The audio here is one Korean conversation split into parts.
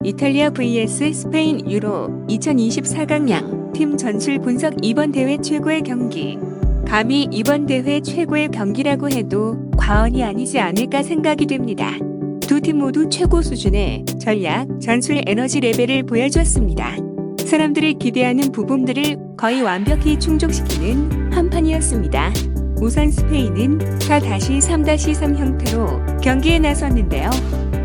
이탈리아 vs 스페인 유로 2024 강양 팀 전술 분석. 이번 대회 최고의 경기. 감히 이번 대회 최고의 경기라고 해도 과언이 아니지 않을까 생각이 됩니다. 두 팀 모두 최고 수준의 전략, 전술 에너지 레벨을 보여주었습니다. 사람들이 기대하는 부분들을 거의 완벽히 충족시키는 한판이었습니다. 우선 스페인은 4-3-3 형태로 경기에 나섰는데요.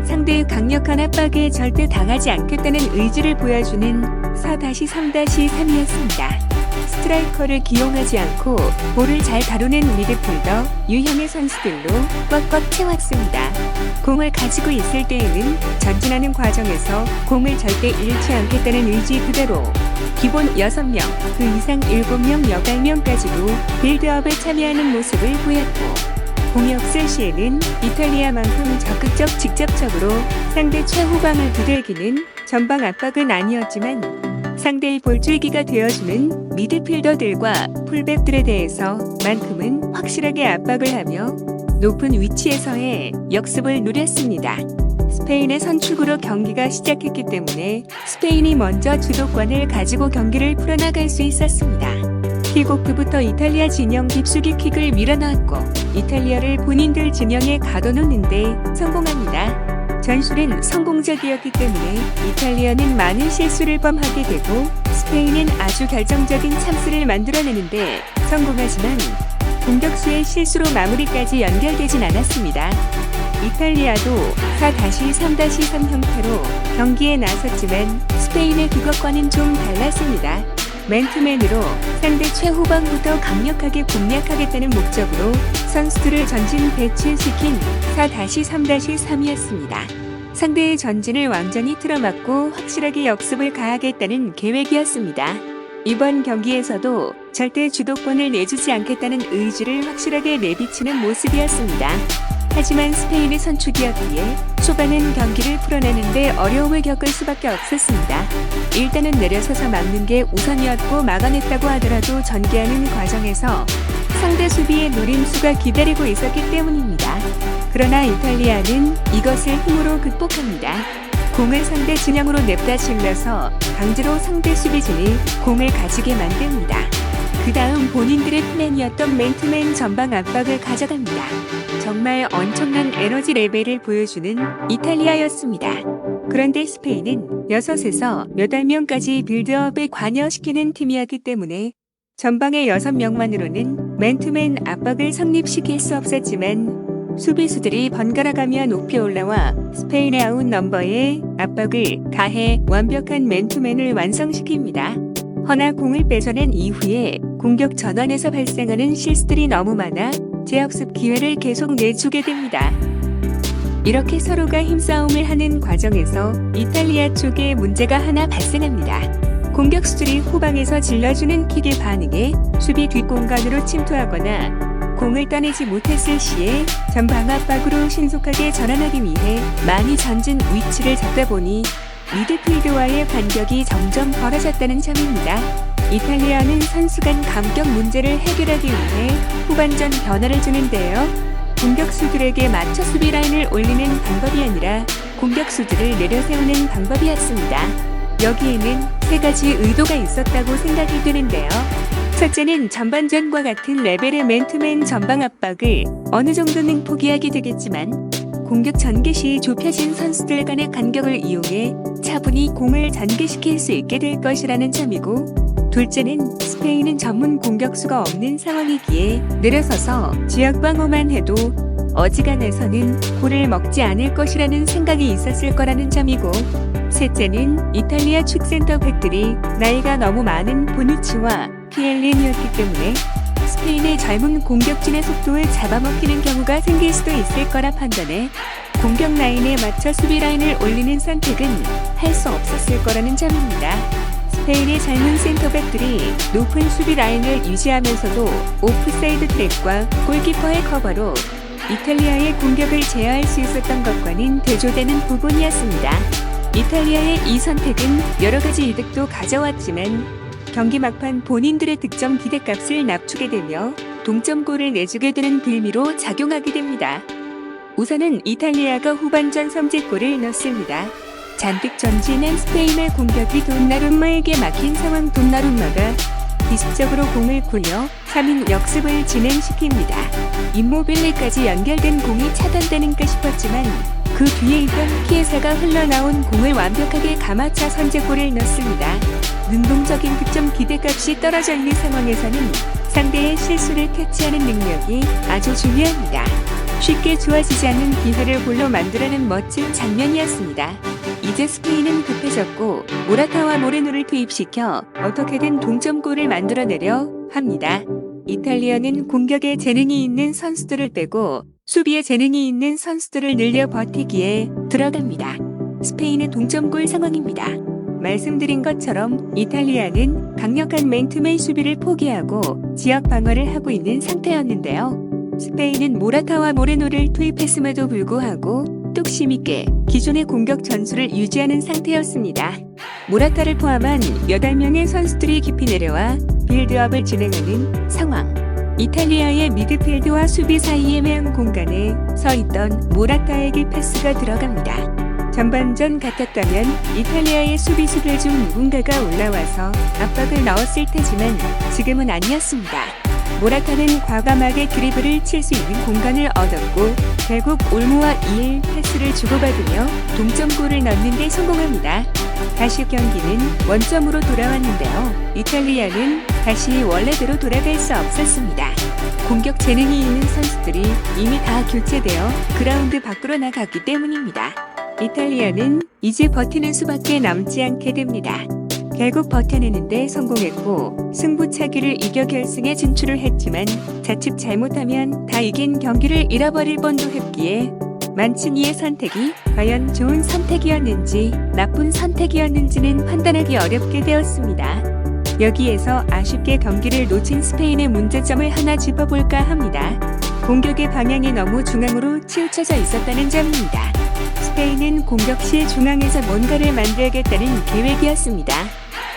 상대의 강력한 압박에 절대 당하지 않겠다는 의지를 보여주는 4-3-3이었습니다. 스트라이커를 기용하지 않고 볼을 잘 다루는 미드필더 유형의 선수들로 꽉꽉 채웠습니다. 공을 가지고 있을 때에는 전진하는 과정에서 공을 절대 잃지 않겠다는 의지 그대로 기본 6명, 그 이상 7명, 여갈명까지도 빌드업에 참여하는 모습을 보였고, 공이 없을 시에는 이탈리아만큼 적극적 직접적으로 상대 최후방을 두들기는 전방 압박은 아니었지만 상대의 볼줄기가 되어주는 미드필더들과 풀백들에 대해서만큼은 확실하게 압박을 하며 높은 위치에서의 역습을 누렸습니다. 스페인의 선축으로 경기가 시작했기 때문에 스페인이 먼저 주도권을 가지고 경기를 풀어나갈 수 있었습니다. 킥오프부터 이탈리아 진영 깊숙이 킥을 밀어넣었고 이탈리아를 본인들 진영에 가둬놓는데 성공합니다. 전술은 성공적이었기 때문에 이탈리아는 많은 실수를 범하게 되고 스페인은 아주 결정적인 찬스를 만들어내는데 성공하지만 공격수의 실수로 마무리까지 연결되진 않았습니다. 이탈리아도 4-3-3 형태로 경기에 나섰지만 스페인의 그것과는 좀 달랐습니다. 맨투맨으로 상대 최후방부터 강력하게 공략하겠다는 목적으로 선수들을 전진 배치시킨 4-3-3이었습니다. 상대의 전진을 완전히 틀어막고 확실하게 역습을 가하겠다는 계획이었습니다. 이번 경기에서도 절대 주도권을 내주지 않겠다는 의지를 확실하게 내비치는 모습이었습니다. 하지만 스페인의 선축이었기에 초반은 경기를 풀어내는데 어려움을 겪을 수밖에 없었습니다. 일단은 내려서서 막는 게 우선이었고 막아냈다고 하더라도 전개하는 과정에서 상대 수비의 노림수가 기다리고 있었기 때문입니다. 그러나 이탈리아는 이것을 힘으로 극복합니다. 공을 상대 진영으로 냅다 질러서 강제로 상대 수비진이 공을 가지게 만듭니다. 그 다음 본인들의 플랜이었던 맨투맨 전방 압박을 가져갑니다. 정말 엄청난 에너지 레벨을 보여주는 이탈리아였습니다. 그런데 스페인은 6에서 몇 명까지 빌드업에 관여시키는 팀이었기 때문에 전방의 6명만으로는 맨투맨 압박을 성립시킬 수 없었지만 수비수들이 번갈아가며 높이 올라와 스페인의 아웃넘버에 압박을 가해 완벽한 맨투맨을 완성시킵니다. 허나 공을 뺏어낸 이후에 공격 전환에서 발생하는 실수들이 너무 많아 재역습 기회를 계속 내주게 됩니다. 이렇게 서로가 힘싸움을 하는 과정에서 이탈리아 쪽에 문제가 하나 발생합니다. 공격수들이 후방에서 질러주는 킥에 반응해 수비 뒷공간으로 침투하거나 공을 따내지 못했을 시에 전방 압박으로 신속하게 전환하기 위해 많이 전진 위치를 잡다 보니 미드필드와의 간격이 점점 벌어졌다는 점입니다. 이탈리아는 선수 간 감격 문제를 해결하기 위해 후반전 변화를 주는데요. 공격수들에게 맞춰 수비 라인을 올리는 방법이 아니라 공격수들을 내려세우는 방법이었습니다. 여기에는 3가지 의도가 있었다고 생각이 드는데요. 첫째는 전반전과 같은 레벨의 맨투맨 전방 압박을 어느 정도는 포기하게 되겠지만 공격 전개 시 좁혀진 선수들 간의 간격을 이용해 차분히 공을 전개시킬 수 있게 될 것이라는 점이고, 둘째는 스페인은 전문 공격수가 없는 상황이기에 늘어서서 지역 방어만 해도 어지간해서는 골을 먹지 않을 것이라는 생각이 있었을 거라는 점이고, 셋째는 이탈리아 축 센터백들이 나이가 너무 많은 보누치와 키엘린이었기 때문에 스페인의 젊은 공격진의 속도를 잡아먹히는 경우가 생길 수도 있을 거라 판단해 공격 라인에 맞춰 수비 라인을 올리는 선택은 할 수 없었을 거라는 점입니다. 스페인의 젊은 센터백들이 높은 수비 라인을 유지하면서도 오프사이드 트랙과 골키퍼의 커버로 이탈리아의 공격을 제어할 수 있었던 것과는 대조되는 부분이었습니다. 이탈리아의 이 선택은 여러 가지 이득도 가져왔지만 경기 막판 본인들의 득점 기대값을 낮추게 되며 동점골을 내주게 되는 빌미로 작용하게 됩니다. 우선은 이탈리아가 후반전 선제골을 넣습니다. 잔뜩 전진한 스페인의 공격이 돈나룸마에게 막힌 상황. 돈나룸마가 기습적으로 공을 굴려 3인 역습을 진행시킵니다. 임모빌레까지 연결된 공이 차단되는가 싶었지만 그 뒤에 있던 키에사가 흘러나온 공을 완벽하게 감아차 선제골을 넣습니다. 능동적인 득점 기대값이 떨어져 있는 상황에서는 상대의 실수를 캐치하는 능력이 아주 중요합니다. 쉽게 좋아지지 않는 기회를 골로 만들어낸 멋진 장면이었습니다. 이제 스페인은 급해졌고 모라타와 모레노를 투입시켜 어떻게든 동점골을 만들어내려 합니다. 이탈리아는 공격에 재능이 있는 선수들을 빼고 수비에 재능이 있는 선수들을 늘려 버티기에 들어갑니다. 스페인의 동점골 상황입니다. 말씀드린 것처럼 이탈리아는 강력한 맨투맨 수비를 포기하고 지역 방어를 하고 있는 상태였는데요. 스페인은 모라타와 모레노를 투입했음에도 불구하고 뚝심 있게 기존의 공격 전술을 유지하는 상태였습니다. 모라타를 포함한 8명의 선수들이 깊이 내려와 빌드업을 진행하는 상황. 이탈리아의 미드필드와 수비 사이의 맨 공간에 서 있던 모라타에게 패스가 들어갑니다. 전반전 같았다면 이탈리아의 수비수들 중 누군가가 올라와서 압박을 넣었을 테지만 지금은 아니었습니다. 모라타는 과감하게 드리블을 칠 수 있는 공간을 얻었고 결국 올모와 2일 패스를 주고받으며 동점골을 넣는 데 성공합니다. 다시 경기는 원점으로 돌아왔는데요. 이탈리아는 다시 원래대로 돌아갈 수 없었습니다. 공격 재능이 있는 선수들이 이미 다 교체되어 그라운드 밖으로 나갔기 때문입니다. 이탈리아는 이제 버티는 수밖에 남지 않게 됩니다. 결국 버텨내는데 성공했고 승부차기를 이겨 결승에 진출을 했지만 자칫 잘못하면 다 이긴 경기를 잃어버릴 뻔도 했기에 만치니의 선택이 과연 좋은 선택이었는지 나쁜 선택이었는지는 판단하기 어렵게 되었습니다. 여기에서 아쉽게 경기를 놓친 스페인의 문제점을 하나 짚어볼까 합니다. 공격의 방향이 너무 중앙으로 치우쳐져 있었다는 점입니다. 스페인은 공격 시 중앙에서 뭔가를 만들겠다는 계획이었습니다.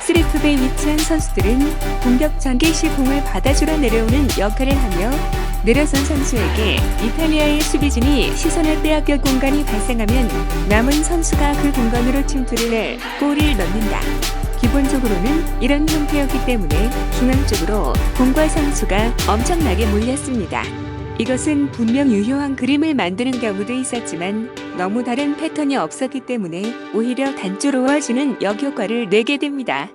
3톱에 위치한 선수들은 공격 전개 시 공을 받아주러 내려오는 역할을 하며 내려선 선수에게 이탈리아의 수비진이 시선을 빼앗길 공간이 발생하면 남은 선수가 그 공간으로 침투를 해 골을 넣는다. 기본적으로는 이런 형태였기 때문에 중앙 쪽으로 공과 선수가 엄청나게 몰렸습니다. 이것은 분명 유효한 그림을 만드는 경우도 있었지만 너무 다른 패턴이 없었기 때문에 오히려 단조로워지는 역효과를 내게 됩니다.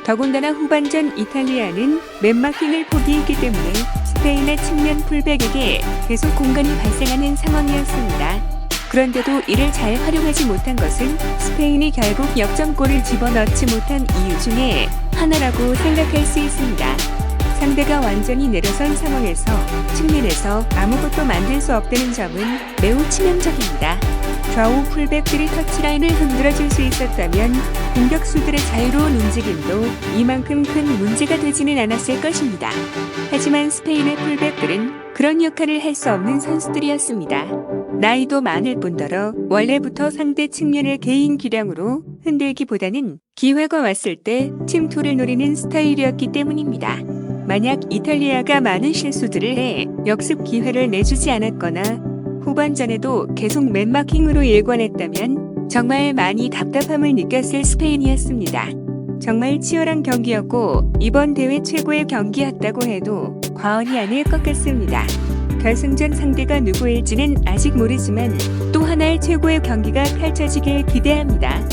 더군다나 후반전 이탈리아는 맨마킹을 포기했기 때문에 스페인의 측면 풀백에게 계속 공간이 발생하는 상황이었습니다. 그런데도 이를 잘 활용하지 못한 것은 스페인이 결국 역전골을 집어넣지 못한 이유 중에 하나라고 생각할 수 있습니다. 상대가 완전히 내려선 상황에서 측면에서 아무것도 만들 수 없다는 점은 매우 치명적입니다. 좌우 풀백들이 터치라인을 흔들어줄 수 있었다면 공격수들의 자유로운 움직임도 이만큼 큰 문제가 되지는 않았을 것입니다. 하지만 스페인의 풀백들은 그런 역할을 할 수 없는 선수들이었습니다. 나이도 많을 뿐더러 원래부터 상대 측면을 개인 기량으로 흔들기보다는 기회가 왔을 때 침투를 노리는 스타일이었기 때문입니다. 만약 이탈리아가 많은 실수들을 해 역습 기회를 내주지 않았거나 후반전에도 계속 맨마킹으로 일관했다면 정말 많이 답답함을 느꼈을 스페인이었습니다. 정말 치열한 경기였고 이번 대회 최고의 경기였다고 해도 과언이 아닐 것 같습니다. 결승전 상대가 누구일지는 아직 모르지만 또 하나의 최고의 경기가 펼쳐지길 기대합니다.